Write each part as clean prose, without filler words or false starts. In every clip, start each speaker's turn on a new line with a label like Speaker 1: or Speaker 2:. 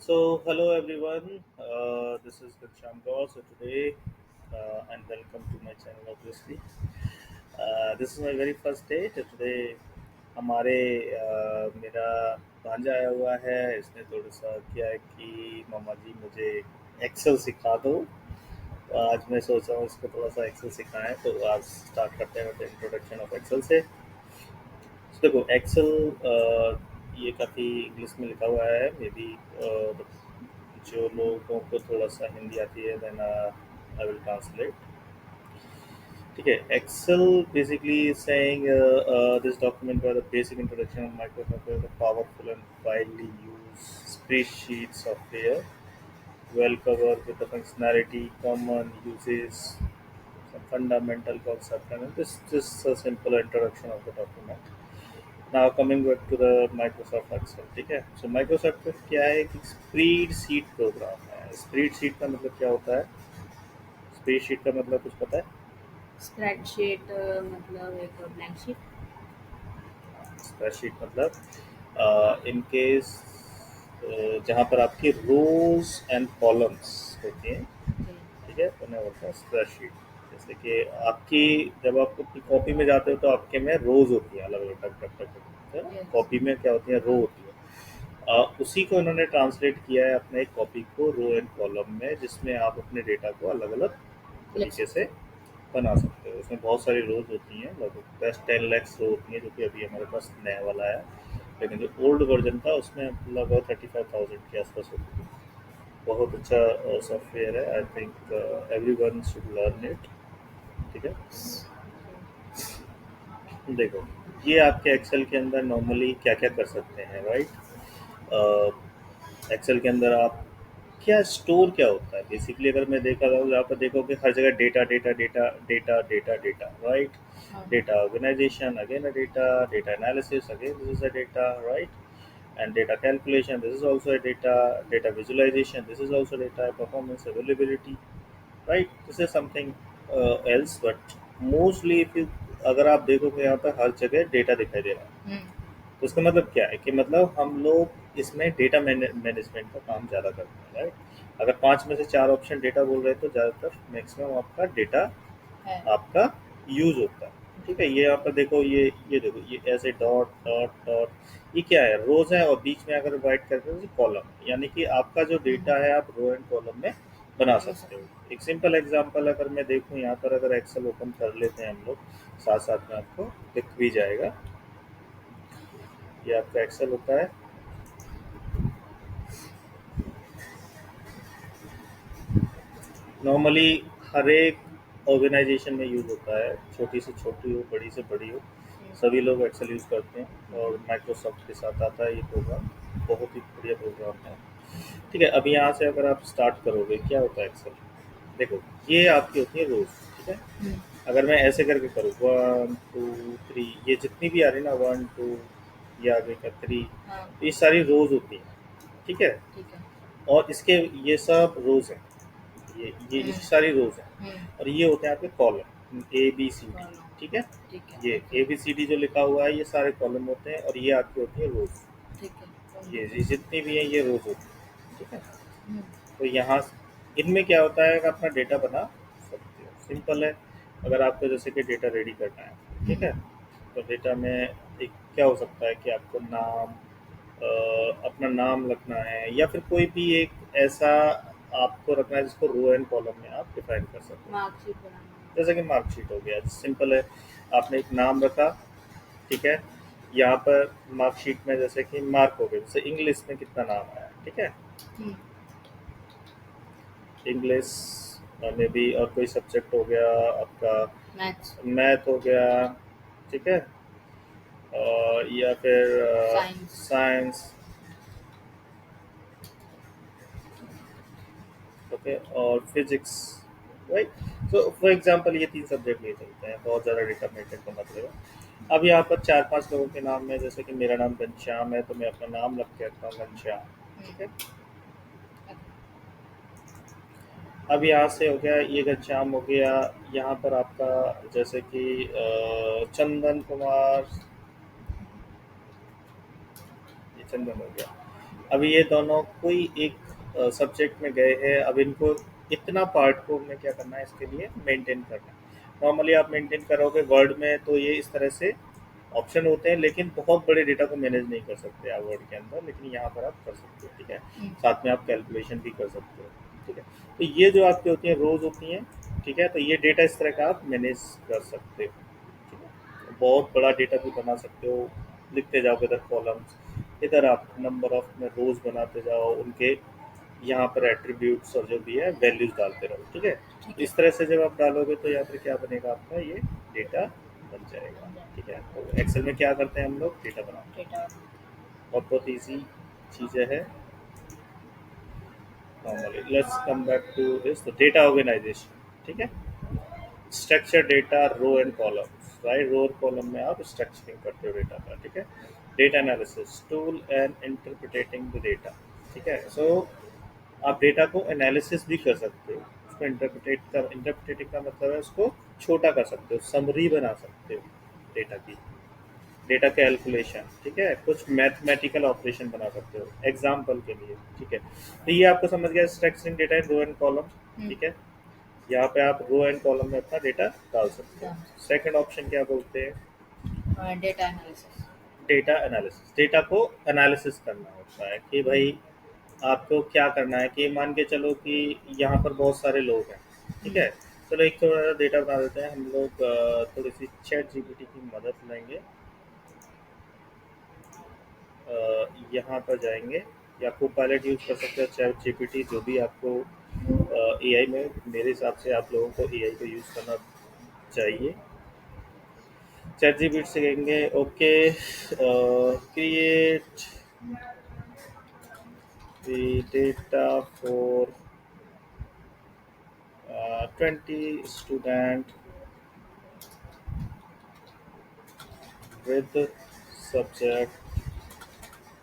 Speaker 1: Hello everyone. This is Ghanshyam Gaur. So today, and welcome to my channel. Obviously, this is my very first day. तो today हमारे मेरा भांजा आया हुआ है. इसने थोड़ा सा किया है कि मामा जी मुझे एक्सेल सिखा दो. तो आज मैं सोच रहा हूँ इसको थोड़ा सा एक्सेल सिखाएं. तो आज स्टार्ट करते हैं इंट्रोडक्शन ऑफ एक्सेल से. देखो एक्सेल ये काफ़ी इंग्लिश में लिखा हुआ है. मे बी जो लोगों को थोड़ा सा हिंदी आती है देन आई विल ट्रांसलेट. ठीक है. Excel basically saying this document for the basic introduction of Microsoft powerful and widely use spreadsheet software well covered with the functionality, common uses, some fundamental concept, and this is a simple introduction of the document. Now coming back to the Microsoft Excel. ठीक है. So Microsoft का क्या है कि spread sheet program है. Spread sheet का मतलब क्या होता है? स्प्रेड शीट का मतलब कुछ पता है?
Speaker 2: स्प्रेडशीट मतलब एक ब्लैंक शीट।
Speaker 1: स्प्रेड शीट मतलब इन केस जहाँ पर आपकी रोज एंड कॉलम्स होती हैं.
Speaker 2: ओके।
Speaker 1: ठीक है. उन्हें बोलते हैं स्प्रेड शीट. जैसे कि आपकी जब आप अपनी कॉपी में जाते हो तो आपके में रोज होती है अलग अलग टक टक टक.
Speaker 2: यस।
Speaker 1: कॉपी में क्या होती है? रो होती है. उसी को इन्होंने ट्रांसलेट किया है अपने एक कॉपी को रो एंड कॉलम में, जिसमें आप अपने डेटा को अलग अलग
Speaker 2: लिख
Speaker 1: तरीके
Speaker 2: सकते
Speaker 1: से
Speaker 2: हो।
Speaker 1: बना सकते हो. उसमें बहुत सारी रोज होती हैं. लगभग बेस्ट 10 lakhs रो होती हैं, जो कि अभी हमारे पास नया वाला है. लेकिन जो ओल्ड वर्जन था उसमें लगभग 35,000 के आसपास होती थी. बहुत अच्छा सॉफ्टवेयर है. I think every one should learn it. ठीक है. देखो, ये आपके एक्सेल के अंदर नॉर्मली क्या क्या कर सकते हैं, राइट? एक्सेल के अंदर आप क्या स्टोर क्या होता है बेसिकली? अगर मैं देखा जाऊँ, यहाँ पर देखो कि हर जगह data data data data data data, right?
Speaker 2: हाँ।
Speaker 1: Data organisation again a data, data analysis again this is a data, right? And data calculation, this is also a data visualization, this is also data, performance availability, right? This is something else, but mostly if you अगर आप देखोगे यहाँ पर हर जगह data दिखाई दे रहा है. तो इसका मतलब क्या है कि मतलब हम लोग इसमें डेटा मैनेजमेंट का काम ज़्यादा करते हैं, राइट? अगर 5 में से 4 ऑप्शन डेटा बोल रहे हैं तो ज़्यादातर मैक्सिमम आपका डेटा
Speaker 2: है।
Speaker 1: आपका यूज होता है. ठीक है. ये यहाँ पर देखो, ये देखो, ये ऐसे डॉट डॉट डॉट, ये क्या है? रोज है. और बीच में अगर डिवाइड करते हो तो कॉलम, यानी कि आपका जो डेटा है आप रो एंड कॉलम में बना सकते हो. एक सिंपल एग्जांपल अगर मैं देखूं यहाँ पर, अगर एक्सेल ओपन कर लेते हैं हम लोग, साथ साथ में आपको दिख भी जाएगा. ये आपका एक्सेल होता है. नॉर्मली हर एक ऑर्गेनाइजेशन में यूज़ होता है. छोटी से छोटी हो, बड़ी से बड़ी हो, सभी लोग एक्सेल यूज़ करते हैं. और माइक्रोसॉफ्ट के साथ आता है ये प्रोग्राम. बहुत ही बढ़िया प्रोग्राम है. ठीक है. अभी यहाँ से अगर आप स्टार्ट करोगे, क्या होता है एक्सेल? देखो, ये आपकी होती है रोज. ठीक है. अगर मैं ऐसे करके करूँ 1 2 3, ये जितनी भी आ रही ना 1 2, ये आगे का 3,
Speaker 2: हाँ।
Speaker 1: ये सारी रोज होती हैं. ठीक है.
Speaker 2: ठीक है।
Speaker 1: और इसके ये सब रोज हैं. ये सारी रोज हैं. और ये होते हैं आपके column A B C D. ठीक है.
Speaker 2: ठीक है।
Speaker 1: ये ए बी सी डी जो लिखा हुआ है ये सारे कॉलम होते हैं. और ये आपकी होती है रोज.
Speaker 2: ठीक है।
Speaker 1: ये जितनी भी हैं ये रोज होती है. ठीक है. तो यहाँ इनमें क्या होता है कि अपना डेटा बना सकते हो. सिंपल है. अगर आपको जैसे कि डेटा रेडी करना है, ठीक है, तो डेटा में एक क्या हो सकता है कि आपको नाम, अपना नाम रखना है, या फिर कोई भी एक ऐसा आपको रखना है जिसको रो एंड कॉलम में आप डिफाइन कर सकते हो.
Speaker 2: मार्कशीट बनाना।
Speaker 1: जैसे कि मार्कशीट हो गया. सिंपल है. आपने एक नाम रखा. ठीक है. यहाँ पर मार्कशीट में जैसे कि मार्क हो गए, जैसे इंग्लिश में कितना नाम आया. ठीक है. इंग्लिश में भी. और कोई सब्जेक्ट हो गया आपका,
Speaker 2: मैथ्स।
Speaker 1: मैथ हो गया. ठीक है. और या फिर
Speaker 2: साइंस।
Speaker 1: साइंस. ओके. और physics, right? So for example ये 3 सब्जेक्ट ले चलते हैं. बहुत ज़्यादा डेटा मेंटेन करना पड़ेगा. अब यहाँ पर 4-5 लोगों के नाम में, जैसे कि मेरा नाम घनश्याम है तो मैं अपना नाम रख के रखता हूँ घनश्याम. ठीक है. अब यहाँ से हो गया, ये घनश्याम हो गया. यहाँ पर आपका जैसे कि चंदन कुमार, ये चंदन हो गया. अभी ये दोनों कोई एक सब्जेक्ट में गए हैं, अब इनको इतना पार्ट को हमें क्या करना है, इसके लिए मेंटेन करना है। नॉर्मली आप मेंटेन करोगे वर्ड में तो ये इस तरह से ऑप्शन होते हैं, लेकिन बहुत बड़े डेटा को मैनेज नहीं कर सकते आप वर्ड के अंदर, लेकिन यहाँ पर आप कर सकते हो। ठीक है,
Speaker 2: हम्म,
Speaker 1: साथ में आप कैलकुलेशन भी कर सकते हो। ठीक है, तो ये जो आपकी होती हैं रोज होती हैं। ठीक है, तो ये डेटा इस तरह का आप मैनेज कर सकते हो। ठीक है, बहुत बड़ा डेटा भी बना सकते हो। लिखते जाओगे इधर कॉलम्स, इधर आप नंबर ऑफ में रोज बनाते जाओ, उनके यहाँ पर एट्रीब्यूट्स और जो भी है वैल्यूज डालते रहो। ठीक है,
Speaker 2: ठीक है।
Speaker 1: इस तरह से जब आप डालोगे तो यहाँ पर क्या बनेगा, आपका ये डेटा बन जाएगा।
Speaker 2: बन जाए
Speaker 1: ठीक है, तो एक्सेल में क्या करते हैं हम लोग, डेटा बनाते
Speaker 2: डेटा।
Speaker 1: हैं और बहुत ईजी चीज़ें है। Normally let's come back to this, तो डेटा ऑर्गेनाइजेशन। ठीक है, structure data row and columns, right. Row और कॉलम में आप स्ट्रक्चरिंग करते हो डेटा का। ठीक है, data analysis tool and interpreting the data. ठीक है, सो आप डेटा को एनालिसिस भी कर सकते हो, उसको इंटरप्रिटेटिंग का मतलब है उसको छोटा कर सकते हो, समरी बना सकते हो डेटा की, डेटा कैलकुलेशन। ठीक है, कुछ मैथमेटिकल ऑपरेशन बना सकते हो एग्जाम्पल के लिए। ठीक है, तो ये आपको समझ गया structuring data in row and column.
Speaker 2: Hmm,
Speaker 1: ठीक है, यहाँ पे आप रो एंड कॉलम में अपना डेटा डाल सकते हो।
Speaker 2: डन।
Speaker 1: सेकंड ऑप्शन क्या बोलते हैं,
Speaker 2: data analysis.
Speaker 1: Data analysis. Data को एनालिसिस करना होता है कि
Speaker 2: हम्म,
Speaker 1: भाई आपको क्या करना है, कि मान के चलो कि यहाँ पर बहुत सारे लोग हैं। ठीक
Speaker 2: हम्म,
Speaker 1: है, चलो एक थोड़ा डेटा बना देते हैं हम लोग, थोड़ी सी चैट जीपीटी की मदद लेंगे। यहाँ पर जाएंगे, या को पायलट यूज़ कर सकते हो, चैट जीपीटी, जो भी आपको एआई में, मेरे हिसाब से आप लोगों को एआई को यूज़ करना चाहिए। चैट जीपीटी से कहेंगे okay create the data for 20 student with subject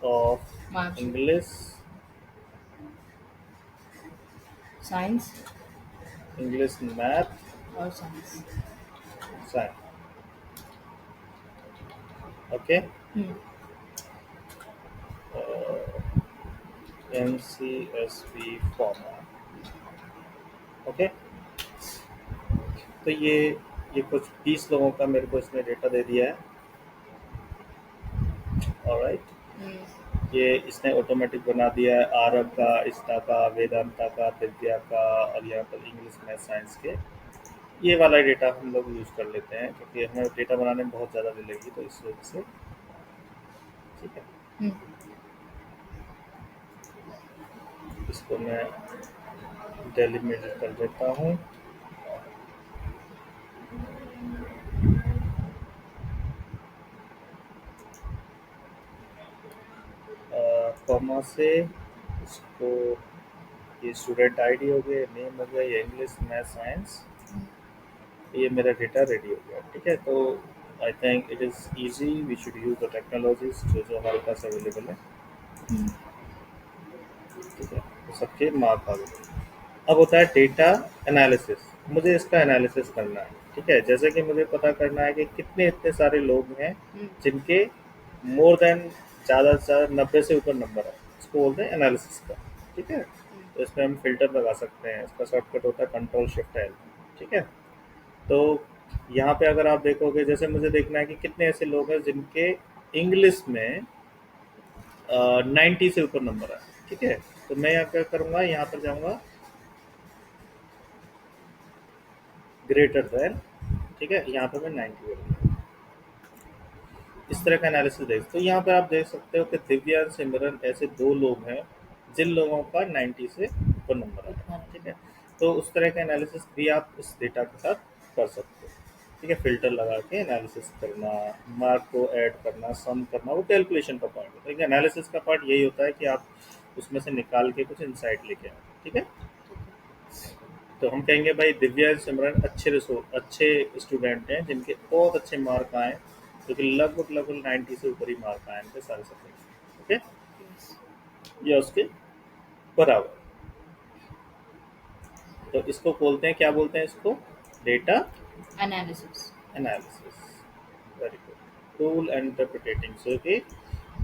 Speaker 1: of
Speaker 2: maths.
Speaker 1: English,
Speaker 2: science
Speaker 1: English, math,
Speaker 2: और साइंस।
Speaker 1: science. Okay,
Speaker 2: हम्म,
Speaker 1: uh, NCSV format. Okay, तो ये कुछ 20 लोगों का मेरे को इसने डेटा दे दिया है। ऑलराइट,
Speaker 2: हम्म,
Speaker 1: ये इसने ऑटोमेटिक बना दिया है, आरव का, इस्ता का, वेदांता का, दिव्या का, और यहाँ पर इंग्लिश मैथ साइंस के। ये वाला डेटा हम लोग यूज़ कर लेते हैं क्योंकि हमें डेटा बनाने में बहुत ज़्यादा देर लगी, तो इस वजह से। ठीक है,
Speaker 2: हम्म,
Speaker 1: इसको मैं डेलीमिट कर देता हूँ। कॉमा से इसको, ये स्टूडेंट आईडी हो गया, नेम हो गया, ये इंग्लिश मैथ साइंस, ये मेरा डेटा रेडी हो गया। ठीक है, तो I think it is easy, we should use the technologies जो जो हमारे पास अवेलेबल है।
Speaker 2: हम्म,
Speaker 1: ठीक है, तो सबके मार्क आ गए। अब होता है डेटा एनालिसिस, मुझे इसका एनालिसिस करना है। ठीक है, जैसे कि मुझे पता करना है कि कितने इतने सारे लोग हैं
Speaker 2: हम्म,
Speaker 1: जिनके मोर देन, ज़्यादा से ज़्यादा 90 से ऊपर नंबर है, इसको बोलते हैं एनालिसिस का। ठीक है,
Speaker 2: हम्म,
Speaker 1: तो इसमें हम फिल्टर लगा सकते हैं, इसका शॉर्टकट होता है कंट्रोल शिफ्ट एल। ठीक है, तो यहाँ पे अगर आप देखोगे, जैसे मुझे देखना है कि कितने ऐसे लोग हैं जिनके इंग्लिश में 90 से ऊपर नंबर है। ठीक है, तो मैं यहाँ क्या करूँगा, यहाँ पर जाऊँगा ग्रेटर देन। ठीक है, यहाँ पे मैं 90 करूँगा। इस तरह का एनालिसिस देख, तो यहाँ पे आप देख सकते हो कि दिव्या और सिमरन ऐसे दो लोग हैं जिन लोगों का 90 से ऊपर नंबर आया है।
Speaker 2: ऊपर।
Speaker 1: ठीक है, तो उस तरह का एनालिसिस भी आप इस डेटा के साथ कर सकते हो। ठीक है, फिल्टर लगा के एनालिसिस करना, मार्क को ऐड करना, सम करना, वो कैलकुलेशन का पार्ट होता है। ठीक है, एनालिसिस का पार्ट यही होता है कि आप उसमें से निकाल के कुछ इंसाइट लेके आओ। ठीक है,
Speaker 2: ठीक है।
Speaker 1: तो हम कहेंगे भाई दिव्या और सिमरन अच्छे स्टूडेंट हैं जिनके बहुत अच्छे मार्क आए, क्योंकि लगभग लगभग 90 से ऊपर ही मार्क आए इनके सारे सब्जेक्ट। Okay,
Speaker 2: yes.
Speaker 1: या उसके बराबर। तो इसको बोलते हैं, क्या बोलते हैं इसको, data
Speaker 2: analysis.
Speaker 1: Analysis. Very good, tool interpreting, so कि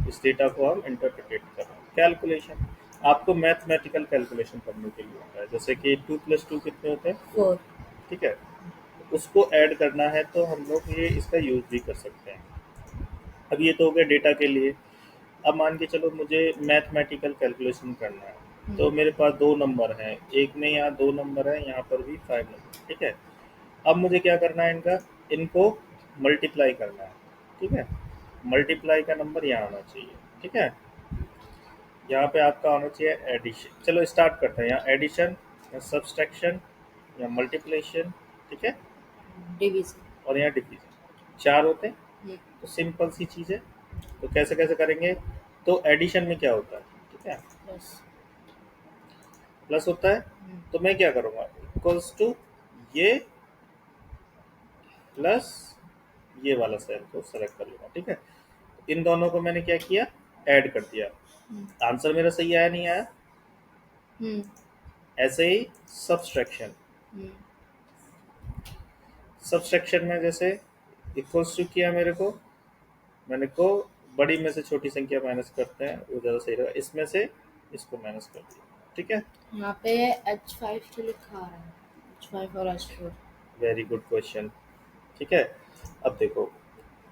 Speaker 1: इस डेटा को हम इंटरप्रिटेट कर रहे हैं। कैलकुलेशन। आपको मैथमेटिकल कैलकुलेशन करने के लिए होता है, जैसे कि 2 + 2 कितने होते हैं, 4।
Speaker 2: 4।
Speaker 1: ठीक है, उसको ऐड करना है तो हम लोग ये इसका यूज़ भी कर सकते हैं। अब ये तो हो गया डेटा के लिए। अब मान के चलो मुझे मैथमेटिकल कैलकुलेशन करना है, तो मेरे पास दो नंबर हैं, एक में यहाँ दो नंबर है, यहाँ पर भी 5 नंबर। ठीक है, अब मुझे क्या करना है, इनको मल्टीप्लाई करना है। ठीक है, मल्टीप्लाई का नंबर यहाँ आना चाहिए। ठीक है, यहाँ पे आपका होना चाहिए एडिशन। चलो स्टार्ट करते हैं, यहाँ एडिशन या सब्सट्रैक्शन या मल्टीप्लिकेशन। ठीक है,
Speaker 2: डिवीजन।
Speaker 1: और यहाँ डिवीजन, चार होते हैं। तो सिंपल सी चीज़ है, तो कैसे कैसे करेंगे। तो एडिशन में क्या होता है, ठीक है,
Speaker 2: प्लस।
Speaker 1: प्लस होता है। तो मैं क्या करूँगा, इक्वल्स टू ये प्लस ये वाला सेल को सेलेक्ट कर लूँगा। ठीक है, इन दोनों को मैंने क्या किया, ऐड कर दिया। आंसर मेरा सही आया नहीं आया। ऐसे ही सब्सट्रैक्शन, सब्सट्रैक्शन में जैसे इक्वल्स टू किया मेरे को, मैंने को बड़ी में से छोटी संख्या माइनस करते हैं वो ज़्यादा सही रहेगा, इसमें से इसको माइनस कर दिया। ठीक है,
Speaker 2: यहाँ पे H5 तो लिखा आ रहा है, H5 और H4।
Speaker 1: Very good question. ठीक है, अब देखो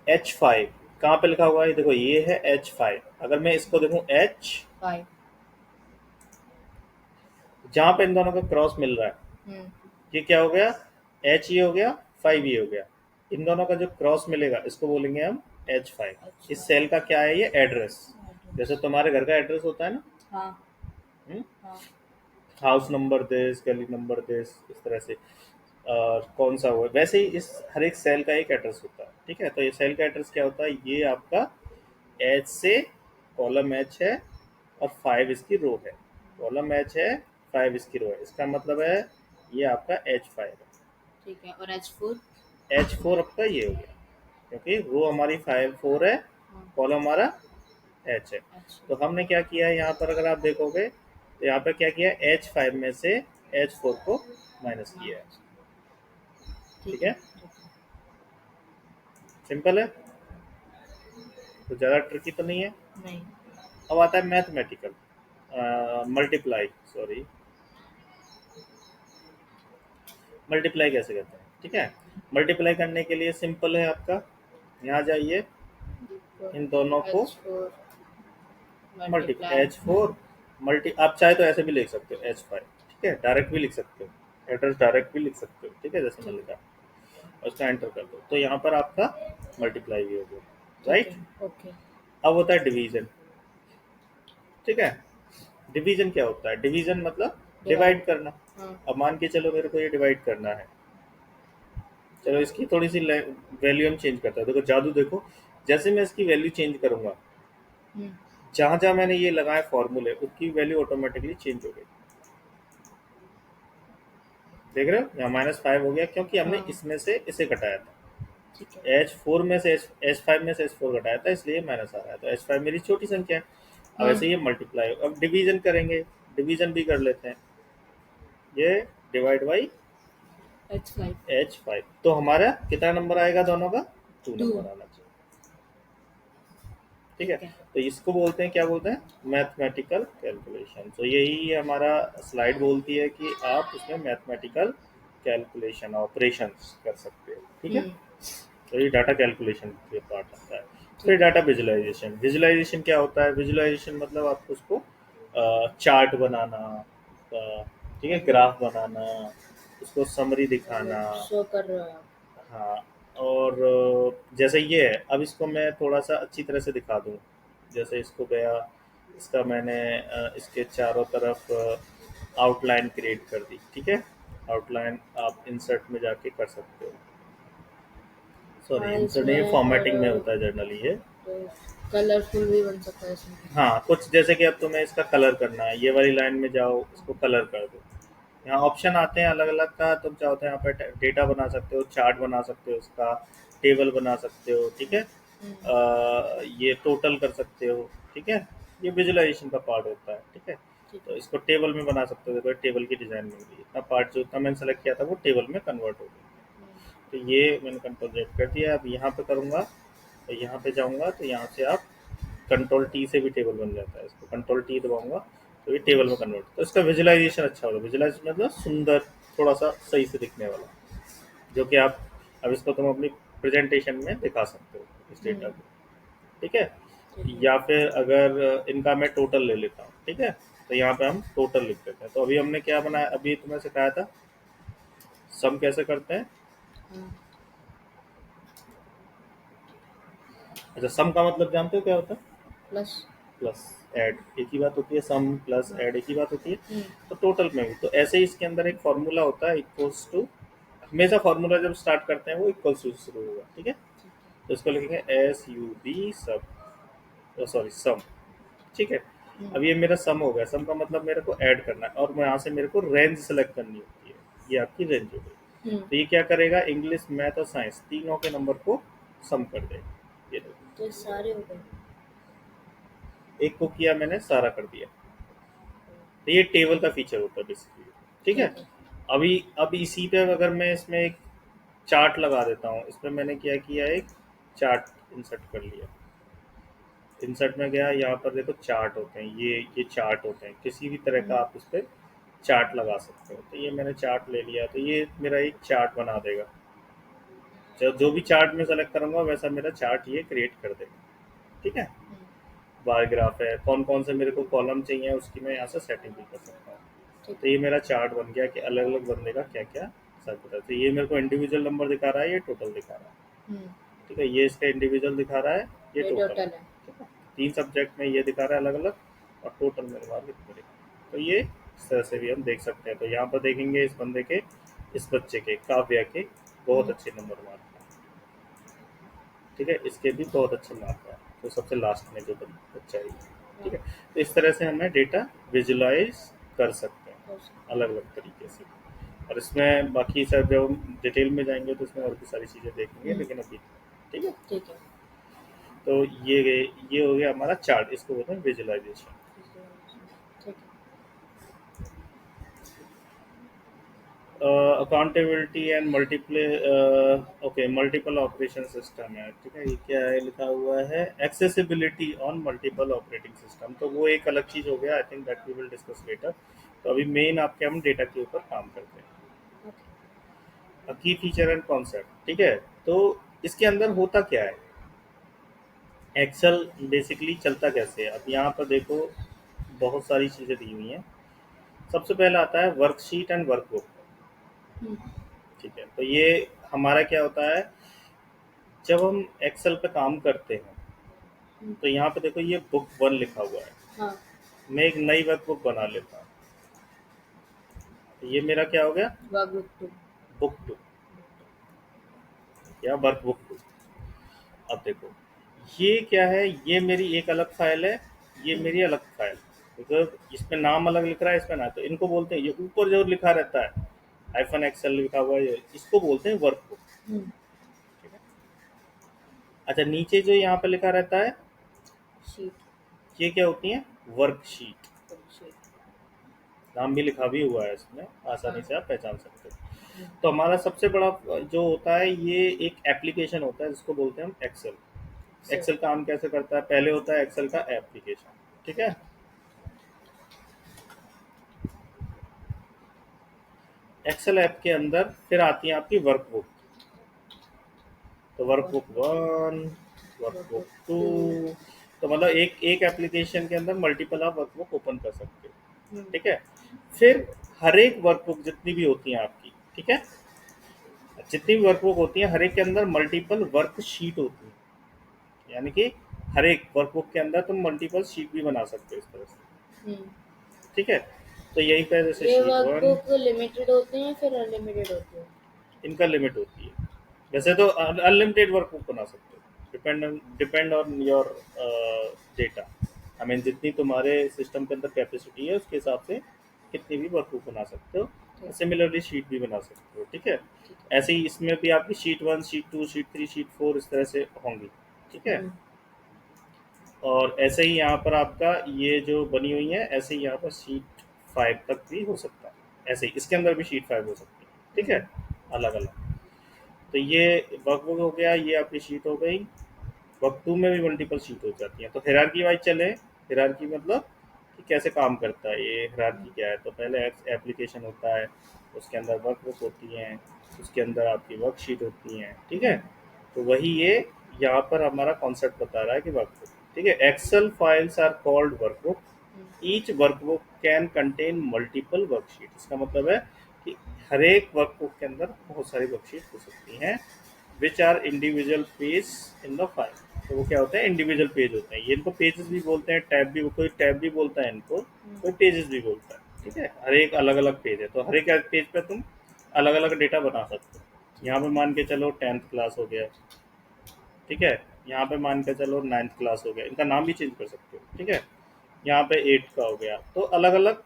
Speaker 1: H5 कहाँ पे लिखा हुआ है, देखो ये है H5। अगर मैं इसको देखूं H5,
Speaker 2: 5।
Speaker 1: जहाँ पे इन दोनों का क्रॉस मिल रहा है, ये क्या हो गया, H ये हो गया, 5 ये हो गया। इन दोनों का जो क्रॉस मिलेगा इसको बोलेंगे हम H5। इस सेल का क्या है, ये एड्रेस, जैसे तुम्हारे घर का एड्रेस होता है ना,
Speaker 2: हाँ हाँ।
Speaker 1: हाउस नंबर दिस, गली नंबर दिस, इस तरह से कौन सा हुआ, वैसे ही इस हर एक सेल का एक एड्रेस होता है। ठीक है, तो ये सेल का एड्रेस क्या होता है, ये आपका एच से कॉलम एच है और 5 इसकी रो है। कॉलम एच है, 5 इसकी रो है, इसका मतलब है ये आपका H5 है।
Speaker 2: ठीक है, और H4?
Speaker 1: H4 आपका ये हो गया, क्योंकि रो हमारी 4 है, कॉलम हमारा H है। तो हमने क्या किया है यहाँ पर, अगर आप देखोगे तो यहाँ पर क्या किया, H5 में से H4 को माइनस किया है। ठीक है, सिंपल है, तो ज़्यादा ट्रिकी तो नहीं है।
Speaker 2: नहीं।
Speaker 1: अब आता है मैथमेटिकल मल्टीप्लाई, सॉरी, मल्टीप्लाई कैसे करते हैं। ठीक है, मल्टीप्लाई करने के लिए सिंपल है आपका, यहाँ जाइए, इन दोनों को मल्टीप्लाई, H4 मल्टी, आप चाहे तो ऐसे भी लिख सकते हो H5। ठीक है, डायरेक्ट भी लिख सकते हो, एड्रेस डायरेक्ट भी लिख सकते हो। ठीक है, जैसे मैं लिखा और उसका एंटर कर दो, तो यहाँ पर आपका मल्टीप्लाई भी हो गया। Right,
Speaker 2: okay.
Speaker 1: अब होता है डिवीजन। ठीक है, डिवीजन क्या होता है, डिवीजन मतलब डिवाइड करना। अब मान के चलो मेरे को ये डिवाइड करना है, चलो इसकी थोड़ी सी वैल्यू हम चेंज करते हैं। देखो जादू देखो, जैसे मैं इसकी वैल्यू चेंज करूंगा, जहां जहां मैंने ये लगाए फॉर्मूले, उसकी वैल्यू ऑटोमेटिकली चेंज हो गई। देख रहे हो, यहाँ -5 हो गया, क्योंकि हमने इसमें से इसे घटाया था। H4 में से H5 में से H4 घटाया था, इसलिए माइनस आ रहा है। तो H5 मेरी छोटी संख्या है। अब ऐसे ये मल्टीप्लाई, अब डिवीजन करेंगे, डिवीजन भी कर लेते हैं, ये डिवाइड बाई H5। तो हमारा कितना नंबर आएगा, दोनों का 2 नंबर आना चाहिए। ठीक है, तो इसको बोलते हैं, क्या बोलते हैं, मैथमेटिकल कैलकुलेशन। तो यही हमारा स्लाइड बोलती है कि आप इसमें मैथमेटिकल कैलकुलेशन ऑपरेशंस कर सकते हो। ठीक है, तो ये डाटा कैलकुलेशन के पार्ट आता है। फिर डाटा विजुअलाइजेशन। विजुअलाइजेशन क्या होता है, विजुअलाइजेशन मतलब आपको उसको चार्ट बनाना, ठीक है, ग्राफ बनाना, उसको समरी दिखाना,
Speaker 2: शो कर रहे हो।
Speaker 1: हाँ, और जैसे ये है, अब इसको मैं थोड़ा सा अच्छी तरह से दिखा दूँ। जैसे इसको गया, इसका मैंने इसके चारों तरफ आउटलाइन क्रिएट कर दी। ठीक है, आउटलाइन आप इंसर्ट में जाके कर सकते हो, सॉरी इंसर्ट नहीं, फॉर्मेटिंग में होता है जनरली ये।
Speaker 2: कलरफुल भी बन सकता है इसमें।
Speaker 1: हाँ, कुछ जैसे कि अब तुम्हें इसका कलर करना है, ये वाली लाइन में जाओ, इसको कलर कर दो। यहाँ ऑप्शन आते हैं अलग अलग का, तुम चाहो तो यहाँ पर डेटा बना सकते हो, चार्ट बना सकते हो, उसका टेबल बना सकते हो। ठीक है, ये टोटल कर सकते हो। ठीक है, ये विजुअलाइजेशन का पार्ट होता है। ठीक है, तो इसको टेबल में बना सकते हो, देखो टेबल की डिजाइन मिल गई, इतना पार्ट जो इतना मैंने सेलेक्ट किया था वो टेबल में कन्वर्ट हो गया। तो ये मैंने कंपोजिट कर दिया। अब यहाँ पे करूँगा, तो यहाँ पे जाऊँगा, तो यहाँ से आप कंट्रोल टी से भी टेबल बन जाता है, इसको कंट्रोल टी दबाऊंगा तो ये टेबल में कन्वर्ट, तो इसका विजुअलाइजेशन अच्छा होगा। विजुअलाइजेशन मतलब सुंदर, थोड़ा सा सही से दिखने वाला, जो कि आप अब इसको तुम अपनी प्रेजेंटेशन में दिखा सकते हो इस डेटा
Speaker 2: हम्म,
Speaker 1: को। ठीक है,
Speaker 2: ठीक है।
Speaker 1: या फिर अगर इनका मैं टोटल ले लेता हूँ, ठीक है, तो यहाँ पे हम टोटल लिख देते हैं। तो अभी हमने क्या बनाया, अभी तुम्हें सिखाया था सम कैसे करते हैं।
Speaker 2: हाँ,
Speaker 1: अच्छा, सम का मतलब जानते हो क्या होता है?
Speaker 2: प्लस।
Speaker 1: प्लस ऐड एक ही बात होती है, सम प्लस
Speaker 2: हाँ।
Speaker 1: ऐड एक ही बात होती है।
Speaker 2: हम्म।
Speaker 1: तो टोटल में भी तो ऐसे ही इसके अंदर एक फॉर्मूला होता है, इक्वल्स टू, हमेशा फॉर्मूला जब स्टार्ट करते हैं वो इक्वल्स टू से शुरू होगा। ठीक है,
Speaker 2: ठीक है।
Speaker 1: तो इसको लिखेंगे एस यू बी सब, सॉरी सम। ठीक है,
Speaker 2: हम्म।
Speaker 1: अब ये मेरा सम हो गया। सम का मतलब मेरे को ऐड करना है, और मैं यहाँ से मेरे को रेंज सेलेक्ट करनी होती है, ये आपकी रेंज हो गई।
Speaker 2: हम्म।
Speaker 1: तो ये क्या करेगा, इंग्लिश मैथ और साइंस तीनों के नंबर को सम कर देगा। ये देखो,
Speaker 2: तो ये सारे हो गए।
Speaker 1: एक को किया मैंने, सारा कर दिया। तो ये टेबल का फीचर होता है बेसिकली। ठीक है,
Speaker 2: ठीक है।
Speaker 1: अभी अब इसी पे अगर मैं इसमें एक चार्ट लगा देता हूँ, इसमें मैंने क्या किया, एक चार्ट इंसर्ट कर लिया। इंसर्ट में गया, यहाँ पर देखो चार्ट होते हैं, ये चार्ट होते हैं, किसी भी तरह का
Speaker 2: हम्म।
Speaker 1: आप इस पर चार्ट लगा सकते हो। तो ये मैंने चार्ट ले लिया, तो ये मेरा एक चार्ट बना देगा। जो भी चार्ट में सेलेक्ट करूंगा वैसा मेरा चार्ट ये क्रिएट कर देगा। ठीक है,
Speaker 2: हम्म,
Speaker 1: बार ग्राफ है, कौन कौन से मेरे को कॉलम चाहिए उसकी मैं यहाँ से सेटिंग भी कर सकता हूँ।
Speaker 2: ठीक
Speaker 1: तो
Speaker 2: है।
Speaker 1: ये मेरा चार्ट बन गया कि अलग अलग बंदे का क्या क्या सब पता है। तो ये मेरे को इंडिविजुअल नंबर दिखा रहा है, ये टोटल दिखा रहा है।
Speaker 2: हम्म।
Speaker 1: ठीक है, ये इसका इंडिविजुअल दिखा रहा है, ये
Speaker 2: ये
Speaker 1: टोटल है।
Speaker 2: टोटल है।
Speaker 1: ठीक है, तीन सब्जेक्ट में ये दिखा रहा है अलग अलग, और टोटल मेरे पास कितने दिखा। तो ये इस तरह से भी हम देख सकते हैं। तो यहाँ पर देखेंगे इस बंदे के, इस बच्चे के, काव्या के बहुत
Speaker 2: हम्म।
Speaker 1: अच्छे नंबर मार्क है। ठीक है, इसके भी बहुत अच्छे मार्क है, तो सबसे लास्ट में जो बच्चा है।
Speaker 2: हाँ,
Speaker 1: ठीक है, तो इस तरह से हमें डेटा विजुलाइज कर सकते हैं
Speaker 2: हो सकता
Speaker 1: अलग अलग तरीके से। और इसमें बाकी सब जब हम डिटेल में जाएंगे तो इसमें और भी सारी चीज़ें
Speaker 2: है।
Speaker 1: देखेंगे, लेकिन अभी ठीक है।
Speaker 2: ठीक है।
Speaker 1: तो ये हो गया हमारा चार्ट, इसको बोलते हैं विजुअलाइजेशन।
Speaker 2: ठीक है।
Speaker 1: Accountability and multiple, okay, multiple operation system है। ठीक है, ये क्या है, लिखा हुआ है accessibility on multiple operating system. तो वो एक अलग चीज़ हो गया, I think that we will discuss later. तो अभी मेन आपके हम डेटा के ऊपर काम करते हैं।
Speaker 2: ओके।
Speaker 1: की फीचर एंड कॉन्सेप्ट। ठीक है, तो इसके अंदर होता क्या है, एक्सेल बेसिकली चलता कैसे है। अब यहाँ पर देखो बहुत सारी चीज़ें दी हुई हैं। सबसे पहला आता है वर्कशीट एंड वर्कबुक।
Speaker 2: हम्म।
Speaker 1: ठीक है, तो ये हमारा क्या होता है, जब हम एक्सेल पे काम करते हैं
Speaker 2: हम्म,
Speaker 1: तो यहाँ पे देखो ये बुक 1 लिखा हुआ है।
Speaker 2: हाँ।
Speaker 1: मैं एक नई वर्कबुक बना लेता हूँ, तो ये मेरा क्या हो गया,
Speaker 2: वर्कबुक 2।
Speaker 1: बुक 2 या वर्कबुक 2। अब देखो ये क्या है, ये मेरी एक अलग फाइल है, ये
Speaker 2: हम्म।
Speaker 1: मेरी अलग फाइल। मतलब इसमें नाम अलग लिख रहा है, इसमें ना, तो इनको बोलते हैं, ये ऊपर जो लिखा रहता है हाइफन एक्सेल लिखा हुआ है, इसको बोलते हैं वर्कबुक।
Speaker 2: हम्म।
Speaker 1: ठीक है, अच्छा, नीचे जो यहाँ पे लिखा रहता है
Speaker 2: शीट।
Speaker 1: ये क्या होती है, वर्कशीट।
Speaker 2: शीट।
Speaker 1: नाम भी लिखा भी हुआ है इसमें,
Speaker 2: हाँ।
Speaker 1: आसानी से आप पहचान सकते हो।
Speaker 2: हम्म।
Speaker 1: तो हमारा सबसे बड़ा जो होता है, ये एक एप्लीकेशन होता है जिसको बोलते हैं हम एक्सेल।
Speaker 2: सर।
Speaker 1: एक्सेल काम कैसे करता है, पहले होता है एक्सेल का एप्लीकेशन। ठीक है, एक्सेल ऐप के अंदर फिर आती है आपकी वर्कबुक। तो वर्कबुक
Speaker 2: वर्कबुक
Speaker 1: 1, वर्कबुक
Speaker 2: वर्कबुक
Speaker 1: 2,
Speaker 2: 2।
Speaker 1: तो मतलब एक एक एप्लीकेशन के अंदर मल्टीपल आप वर्कबुक ओपन कर सकते हो।
Speaker 2: हम्म।
Speaker 1: ठीक है, फिर हर एक वर्कबुक जितनी भी होती हैं आपकी, ठीक है, जितनी भी वर्कबुक होती हैं हर एक के अंदर मल्टीपल वर्कशीट होती है। यानी कि हर एक वर्कबुक के अंदर तुम मल्टीपल शीट भी बना सकते हो इस तरह से।
Speaker 2: हम्म।
Speaker 1: ठीक है, तो यही पे जैसे
Speaker 2: ये
Speaker 1: शीट 1,
Speaker 2: वर्कबुक लिमिटेड होते हैं फिर अनलिमिटेड होते हैं?
Speaker 1: इनका लिमिट होती है। वैसे तो अनलिमिटेड वर्कबुक बना सकते हो, depend on your data. I mean जितनी तुम्हारे सिस्टम के अंदर कैपेसिटी है उसके हिसाब से कितनी भी वर्कबुक बना सकते हो।
Speaker 2: ठीक।
Speaker 1: सिमिलरली शीट भी बना सकते हो। ठीक है,
Speaker 2: ठीक है।
Speaker 1: ऐसे ही इसमें भी आपकी शीट 1, शीट 2, शीट 3, शीट 4 इस तरह से होंगी। ठीक है,
Speaker 2: हम्म।
Speaker 1: और ऐसे ही यहाँ पर आपका ये जो बनी हुई है, ऐसे ही यहाँ पर शीट 5 तक भी हो सकता है, ऐसे ही इसके अंदर भी शीट 5 हो सकती है। ठीक है,
Speaker 2: हम्म।
Speaker 1: अलग अलग। तो ये वर्कबुक हो गया, ये आपकी शीट हो गई। वर्क 2 में भी मल्टीपल शीट हो जाती हैं। तो हायरार्की वाइज चले। हायरार्की मतलब कि कैसे काम करता है ये, हायरार्की क्या है। तो पहले एप्लीकेशन होता है, उसके अंदर वर्कबुक होती हैं, उसके अंदर आपकी वर्कशीट होती हैं, ठीक है। तो वही ये यहाँ पर हमारा कॉन्सेप्ट बता रहा है कि वर्कबुक, ठीक है। Excel files are called workbook. Each workbook can contain multiple worksheet. इसका मतलब है कि हर एक वर्कबुक के अंदर बहुत सारी वर्कशीट हो सकती हैं, which are individual page in the file. तो वो क्या होते हैं, इंडिविजुअल पेज होते हैं। ये इनको पेजेस भी बोलते हैं, टैब भी, कोई टैब भी बोलता है इनको, कोई पेजेस भी बोलता है, ठीक है। हर एक अलग अलग पेज है, तो हर एक पेज पे तुम अलग अलग डेटा बना सकते हो। यहाँ पे मान के चलो 10th क्लास हो गया, ठीक है। यहाँ पे मान के चलो 9th क्लास हो गया, इनका नाम भी चेंज कर सकते हो, ठीक है। यहाँ पे 8 का हो गया, तो अलग अलग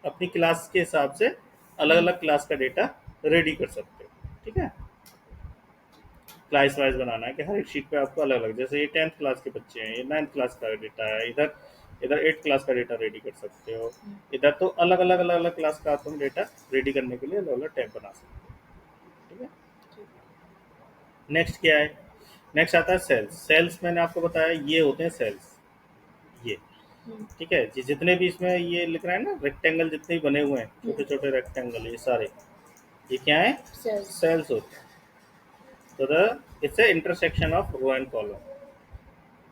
Speaker 1: अपनी क्लास के हिसाब से अलग अलग क्लास का डेटा रेडी कर सकते हो, ठीक है। क्लास वाइज बनाना है कि हर एक शीट पे आपको अलग अलग, जैसे ये 10th क्लास के बच्चे हैं, ये 9th क्लास का डेटा है, इधर इधर 8th क्लास का डेटा रेडी कर सकते हो। इधर तो अलग अलग क्लास का तुम डेटा रेडी करने के लिए अलग अलग टैब बना सकते हो, ठीक है। नेक्स्ट क्या है, नेक्स्ट आता है सेल्स। सेल्स मैंने आपको बताया ये होते हैं सेल्स, ये, ठीक है जी। जितने भी इसमें ये लिख रहा है ना रेक्टेंगल, जितने भी बने हुए हैं छोटे छोटे रेक्टेंगल, ये सारे ये क्या है,
Speaker 2: सेल्स।
Speaker 1: सेल्स होते हैं। तो the it's a intersection of row and column.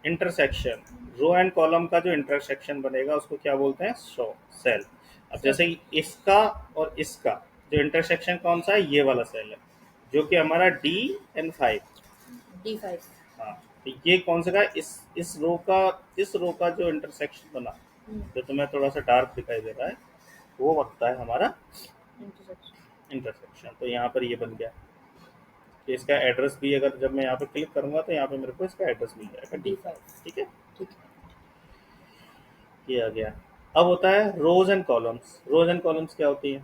Speaker 1: Intersection, row and column का जो इंटरसेक्शन बनेगा उसको क्या बोलते हैं, शो सेल। अब जैसे कि इसका और इसका जो इंटरसेक्शन कौन सा है, ये वाला सेल है, जो कि हमारा D and 5।
Speaker 2: D5।
Speaker 1: हाँ, तो ये कौन सा का, इस रो का जो इंटरसेक्शन बना, जो तुम्हें थोड़ा सा डार्क दिखाई दे रहा है, वो बनता है हमारा
Speaker 2: इंटरसेक्शन।
Speaker 1: इंटरसेक्शन। तो यहाँ पर ये बन गया कि इसका एड्रेस भी, अगर जब मैं यहाँ पे क्लिक करूंगा तो यहाँ पे मेरे को इसका एड्रेस मिल जाएगा D5, ठीक है।
Speaker 2: ठीक है।
Speaker 1: ये आ गया। अब होता है rows and columns. Rows and columns क्या होती है,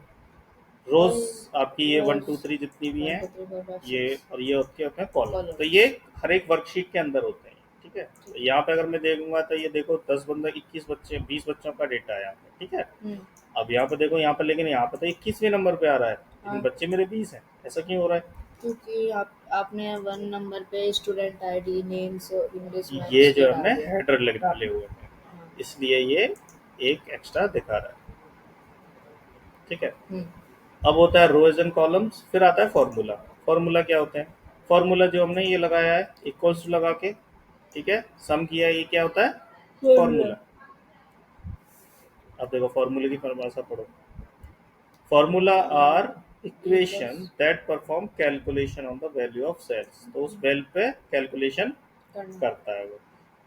Speaker 1: रोज आपकी ये 1 2 3 जितनी भी हैं,
Speaker 2: 1 2 3 4 5
Speaker 1: ये
Speaker 2: 6
Speaker 1: और ये होते हैं कॉलम।
Speaker 2: कॉलम।
Speaker 1: तो ये हर एक वर्कशीट के अंदर होते हैं, ठीक है। तो यहाँ पे अगर मैं देखूंगा तो ये देखो 10 बंदा 21 बच्चे 20 बच्चों का डेटा है यहाँ पे, ठीक है। अब यहाँ पे देखो, यहाँ पे लेकिन यहाँ पे तो 21वें नंबर पे आ रहा है, लेकिन बच्चे मेरे 20 हैं, ऐसा क्यों हो रहा है।
Speaker 2: क्योंकि आपने 1 नंबर पे स्टूडेंट आईडी नेम्स इंग्लिश
Speaker 1: ये
Speaker 2: मैथ्स के
Speaker 1: जो
Speaker 2: डाल
Speaker 1: हमने
Speaker 2: दिया।
Speaker 1: हेडर लग डाले हुए हैं,
Speaker 2: हाँ।
Speaker 1: इसलिए ये एक एक्स्ट्रा दिखा रहा है, ठीक है।
Speaker 2: हम्म।
Speaker 1: अब होता है रोज एंड कॉलम्स, फिर आता है फॉर्मूला। फॉर्मूला क्या होते हैं, फॉर्मूला जो हमने ये लगाया है इक्वल्स टू लगा के, ठीक है, सम किया, ये क्या होता है, फॉर्मूला। अब देखो फॉर्मूले की परिभाषा पढ़ो। Formula are equation that perform calculation on the value of cells. तो उस वैल्यू पे कैलकुलेशन करता है वो।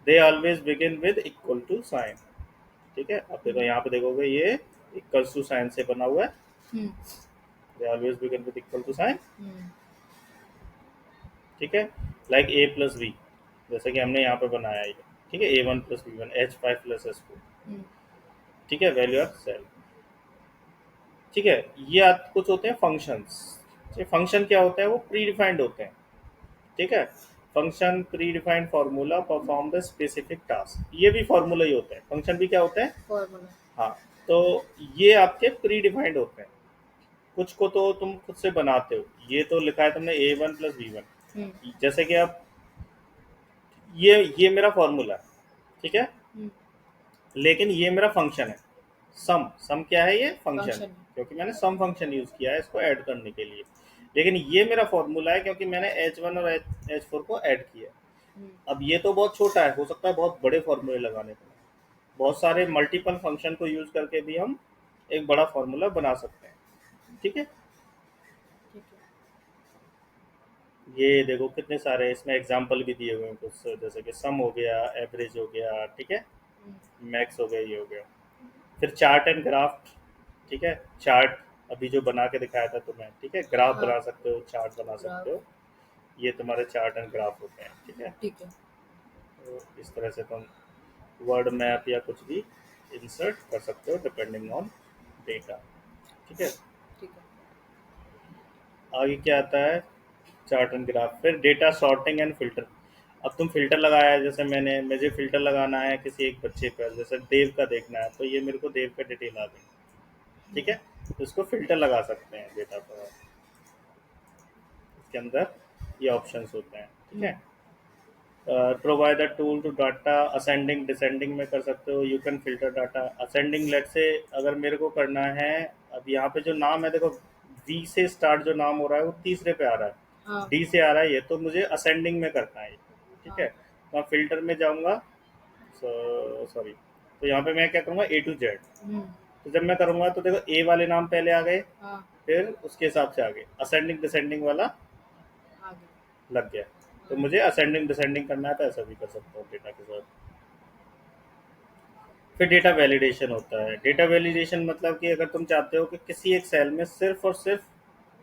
Speaker 1: They always begin with equal to sign, ठीक है। अब देखो यहाँ पे देखोगे ये इक्वल टू साइन से बना हुआ है। They always begin with equal to sign, ठीक है। लाइक ए प्लस बी, जैसे कि हमने यहाँ पे बनाया है, ठीक है। A1 plus B1 H5 plus H4, ठीक है, वैल्यू ऑफ सेल, ठीक है। ये कुछ होते हैं फंक्शंस। फंक्शन क्या होता है, वो प्री डिफाइंड होते हैं, ठीक है। Function pre defined formula perform the specific task, ये भी फार्मूला ही होते हैं, फंक्शन भी क्या होते हैं,
Speaker 2: फॉर्मूला।
Speaker 1: हाँ। तो ये आपके प्री डिफाइंड होते हैं, कुछ को तो तुम खुद से बनाते हो। ये तो लिखा है तुमने A1 प्लस B1, जैसे कि आप ये मेरा फॉर्मूला है, ठीक है, लेकिन ये मेरा फंक्शन है सम। सम क्या है, ये फंक्शन, क्योंकि मैंने सम फंक्शन यूज किया है इसको ऐड करने के लिए। लेकिन ये मेरा फॉर्मूला है क्योंकि मैंने H1 और H4 को ऐड किया। अब ये तो बहुत छोटा है, हो सकता है बहुत बड़े फॉर्मूले लगाने पड़े, बहुत सारे मल्टीपल फंक्शन को यूज करके भी हम एक बड़ा फॉर्मूला बना सकते हैं, ठीक है। ये देखो कितने सारे इसमें एग्जाम्पल भी दिए हुए हैं कुछ, जैसे कि सम हो गया, एवरेज हो गया, ठीक है, मैक्स हो गया, ये हो गया। फिर चार्ट एंड ग्राफ, ठीक है। चार्ट अभी जो बना के दिखाया था तुम्हें, ठीक है, ग्राफ बना सकते हो, चार्ट बना सकते हो, ये तुम्हारे चार्ट एंड ग्राफ होते हैं, ठीक है।
Speaker 2: ठीक है।
Speaker 1: तो इस तरह से तुम वर्ड मैप या कुछ भी इंसर्ट कर सकते हो डिपेंडिंग ऑन डेटा, ठीक है।
Speaker 2: ठीक है।
Speaker 1: आगे क्या आता है, चार्ट एंड ग्राफ। फिर डेटा सॉर्टिंग एंड फिल्टर। अब तुम फिल्टर लगाया है, जैसे मुझे फिल्टर लगाना है किसी एक बच्चे पर, जैसे देव का देखना है, तो ये मेरे को देव का डिटेल आ गई, ठीक है। तो इसको फिल्टर लगा सकते हैं डेटा पर, इसके अंदर ये ऑप्शंस होते हैं, ठीक है। Provide the tool to data ascending descending में कर सकते हो, you can filter data ascending. Let say अगर मेरे को करना है, अब यहाँ पे जो नाम है देखो, वी से स्टार्ट जो नाम हो रहा है वो तीसरे पे आ रहा है,
Speaker 2: हाँ
Speaker 1: डी से आ रहा है, ये तो मुझे असेंडिंग में करना है, ठीक
Speaker 2: हाँ।
Speaker 1: है। तो मैं फिल्टर में जाऊंगा, सॉरी, तो यहाँ पे मैं क्या करूँगा, ए टू जेड।
Speaker 2: हम्म।
Speaker 1: तो जब मैं करूँगा तो देखो ए वाले नाम पहले आ गए,
Speaker 2: हाँ।
Speaker 1: फिर उसके हिसाब से आगे असेंडिंग डिसेंडिंग वाला
Speaker 2: आगे।
Speaker 1: लग गया। तो मुझे असेंडिंग डिसेंडिंग करना है तो ऐसा भी कर सकता हूँ डेटा के साथ। फिर डेटा वैलिडेशन होता है। डेटा वैलिडेशन मतलब कि अगर तुम चाहते हो कि किसी एक सेल में सिर्फ और सिर्फ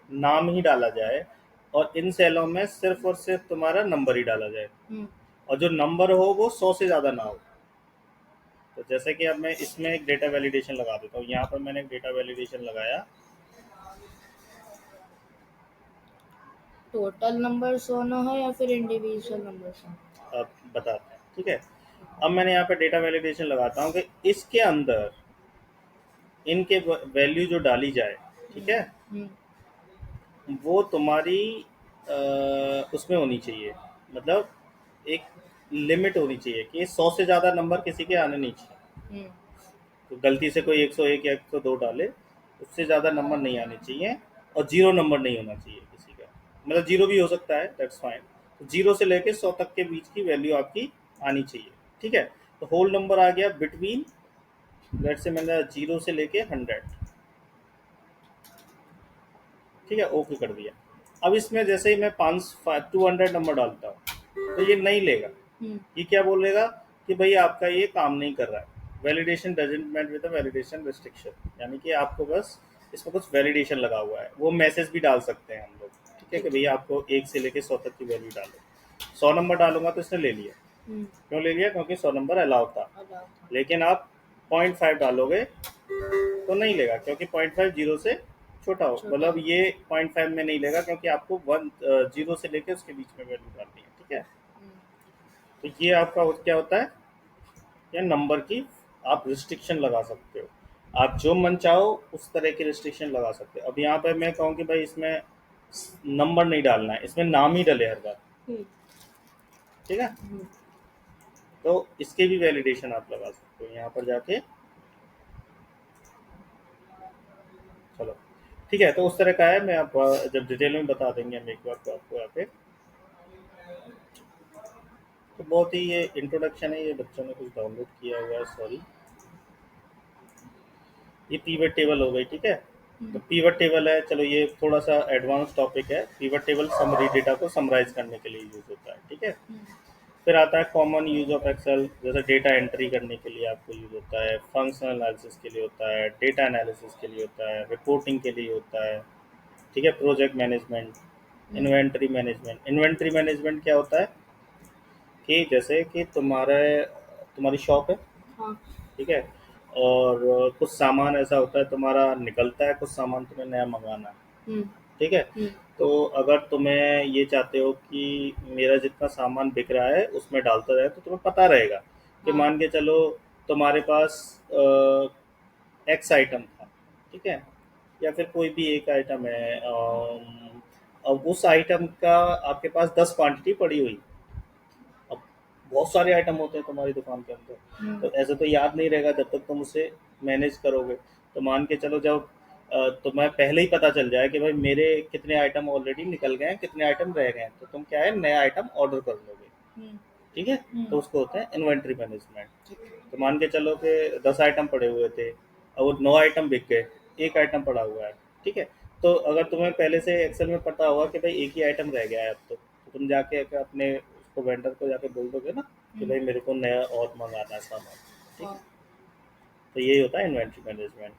Speaker 1: नाम ही डाला जाए और इन सेलों में सिर्फ और सिर्फ तुम्हारा नंबर ही डाला जाए,
Speaker 2: हम्म।
Speaker 1: और जो नंबर हो वो 100 से ज़्यादा ना हो। तो जैसे कि अब मैं इसमें एक डेटा वैलिडेशन लगा देता हूँ, यहाँ पर मैंने एक डेटा वैलिडेशन लगाया।
Speaker 2: टोटल नंबर सोना है या फिर इंडिविजुअल नंबर सोना?
Speaker 1: अब बताते हैं, ठीक है। अब मैंने यहाँ पे डेटा वैलिडेशन लगाता हूँ कि इसके अंदर इनके वैल्यू जो डाली जाए, ठीक है,
Speaker 2: हम्म।
Speaker 1: वो तुम्हारी उसमें होनी चाहिए, मतलब एक लिमिट होनी चाहिए कि 100 से ज़्यादा नंबर किसी के आने नहीं चाहिए।
Speaker 2: हम्म।
Speaker 1: तो गलती से कोई 101 या 102 डाले, उससे ज़्यादा नंबर नहीं आने चाहिए, और जीरो नंबर नहीं होना चाहिए किसी का, मतलब जीरो भी हो सकता है, दैट्स फाइन। तो जीरो से लेके 100 तक के बीच की वैल्यू आपकी आनी चाहिए, ठीक है। तो होल नंबर आ गया बिटवीन, लेट से मैंने जीरो से लेके 100, ठीक है, ओके कर दिया। अब इसमें जैसे ही मैं 200 नंबर डालता हूँ तो ये नहीं लेगा,
Speaker 2: हम्म।
Speaker 1: ये क्या बोलेगा कि भाई आपका ये काम नहीं कर रहा है, validation doesn't match with the validation restriction, यानी कि आपको बस इसमें कुछ वैलिडेशन लगा हुआ है। वो मैसेज भी डाल सकते हैं हम लोग, ठीक है, कि
Speaker 2: ठीक है।
Speaker 1: भैया आपको 1 से लेके 100 तक की वैल्यू डालो। 100 नंबर डालूंगा तो इसने ले लिया।
Speaker 2: हम्म।
Speaker 1: क्यों ले लिया? क्योंकि 100 नंबर अलाउ था।
Speaker 2: अलाउ था।
Speaker 1: लेकिन आप 0.5 डालोगे तो नहीं लेगा, क्योंकि 0.5 जीरो से छोटा हो,
Speaker 2: छोटा
Speaker 1: मतलब
Speaker 2: है।
Speaker 1: ये 0.5 में नहीं लेगा, क्योंकि आपको वन जीरो से लेके उसके बीच में वैल्यू डालनी है, ठीक है।
Speaker 2: हम्म।
Speaker 1: तो ये आपका क्या होता है, या नंबर की आप रिस्ट्रिक्शन लगा सकते हो। आप जो मन चाहो उस तरह की रिस्ट्रिक्शन लगा सकते हो। अब यहाँ पे मैं कहूँ कि भाई इसमें नंबर नहीं डालना है, इसमें नाम ही डले हर बार,
Speaker 2: हम्म।
Speaker 1: ठीक है।
Speaker 2: हम्म।
Speaker 1: तो इसके भी वैलिडेशन आप लगा सकते हो यहाँ पर जाके। चलो ठीक है, तो उस तरह का है, मैं आप जब डिटेल में बता देंगे हम एक बार को आपको यहाँ पे। तो बहुत ही ये इंट्रोडक्शन है, ये बच्चों ने कुछ डाउनलोड किया हुआ है, सॉरी। ये पीवट टेबल हो गई, ठीक है। तो
Speaker 2: हम्म।
Speaker 1: पीवट टेबल है, चलो ये थोड़ा सा एडवांस टॉपिक है। पीवट टेबल समरी डेटा को समराइज करने के लिए यूज होता है, ठीक है।
Speaker 2: हम्म।
Speaker 1: फिर आता है कॉमन यूज ऑफ एक्सेल, जैसे डेटा एंट्री करने के लिए आपको यूज होता है, फंक्शनल एनालिसिस के लिए होता है, डेटा एनालिसिस के लिए होता है, रिपोर्टिंग के लिए होता है, ठीक है। Project management,
Speaker 2: hmm.
Speaker 1: Inventory management. Inventory management क्या होता है कि जैसे कि तुम्हारी शॉप है,
Speaker 2: हाँ।
Speaker 1: ठीक है, और कुछ सामान ऐसा होता है तुम्हारा निकलता है, कुछ सामान तुम्हें नया मंगाना है,
Speaker 2: हम्म।
Speaker 1: ठीक है।
Speaker 2: हम्म।
Speaker 1: तो अगर तुम्हें ये चाहते हो कि मेरा जितना सामान बिक रहा है उसमें डालता रहे, तो तुम्हें पता रहेगा कि
Speaker 2: हाँ।
Speaker 1: मान के चलो तुम्हारे पास एक्स आइटम था, ठीक है, या फिर कोई भी एक आइटम है, अब उस आइटम का आपके पास 10 क्वांटिटी पड़ी हुई। अब बहुत सारे आइटम होते हैं तुम्हारी दुकान के अंदर,
Speaker 2: हम्म।
Speaker 1: तो ऐसे तो याद नहीं रहेगा जब तक तुम उसे मैनेज करोगे। तो मान के चलो जब तुम्हें पहले ही पता चल जाए कि भाई मेरे कितने आइटम ऑलरेडी निकल गए हैं, कितने आइटम रह गए हैं, तो तुम क्या है, नया आइटम ऑर्डर कर लोगे,
Speaker 2: हम्म।
Speaker 1: ठीक है।
Speaker 2: हम्म।
Speaker 1: तो उसको होता है इन्वेंट्री मैनेजमेंट।
Speaker 2: ठीक है।
Speaker 1: तो मान के चलो कि 10 आइटम पड़े हुए थे, और वो 9 आइटम बिक गए, एक आइटम पड़ा हुआ है, ठीक है। तो अगर तुम्हें पहले से एक्सेल में पता होगा कि भाई एक ही आइटम रह गया है अब, तो तुम जाके अपने उसको वेंडर को जाके बोल दोगे ना कि
Speaker 2: हम्म।
Speaker 1: भाई मेरे को नया और मंगाना है सामान, ठीक है।
Speaker 2: हाँ।
Speaker 1: तो यही होता है इन्वेंट्री मैनेजमेंट।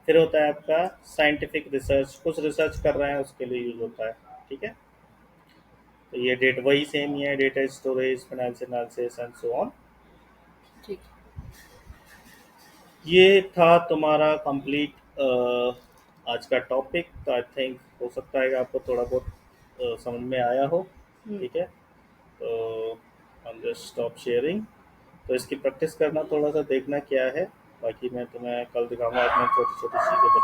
Speaker 1: फिर होता है आपका साइंटिफिक रिसर्च, कुछ रिसर्च कर रहे हैं उसके लिए यूज होता है, ठीक है। तो ये डेट वही सेम ही है, data storage, finance analysis and so on.
Speaker 2: ठीक
Speaker 1: ये था तुम्हारा कंप्लीट आज का टॉपिक। तो आई थिंक हो सकता है कि आपको थोड़ा बहुत समझ में आया हो,
Speaker 2: है।
Speaker 1: ठीक है। तो हम जस्ट स्टॉप शेयरिंग। तो इसकी प्रैक्टिस करना, थोड़ा सा देखना क्या है, बाकी मैं तुम्हें कल दिखाऊंगा। आज मैं छोटी छोटी चीज़ें